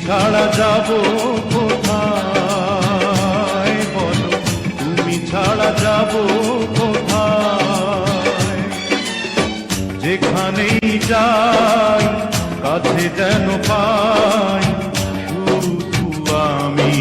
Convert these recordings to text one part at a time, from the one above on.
ছাড়া যাব কোথায় বলো, তুমি ছাড়া যাব কোথায়? যেখানেই যাই কাছে যেন পাই শুধু আমি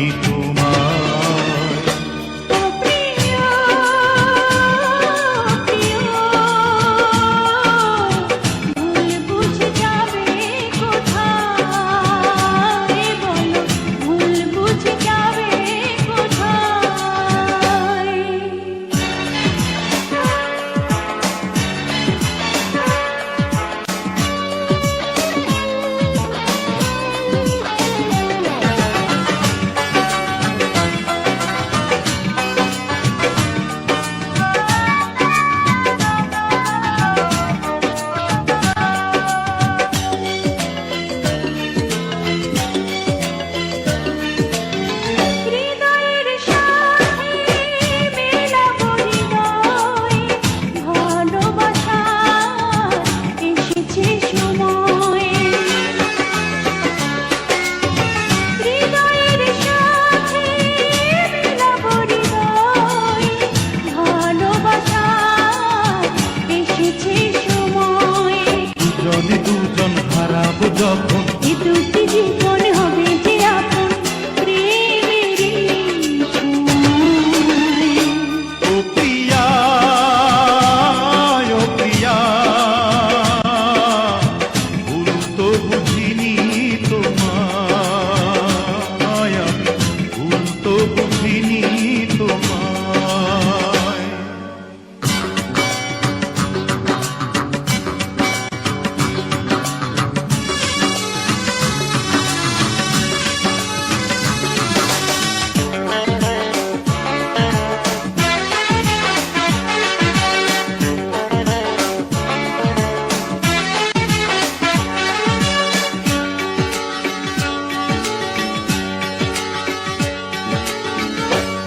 দুজন হারাবো যখন এই দুটি জীবন হবে যে আপন প্রেমেরই সময়। ও প্রিয়া, ও প্রিয়া, ভুল তো বুঝিনি তোমায়, আমি ভুল তো বুঝিনি তোমায়।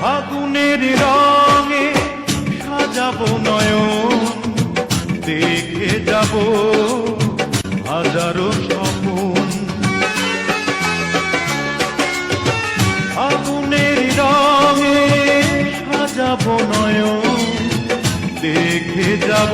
ফাগুনের রঙে সাজাবো নয়ন, দেখে যাব হাজারো স্বপন। ফাগুনের রঙে সাজাবো নয়ন, দেখে যাব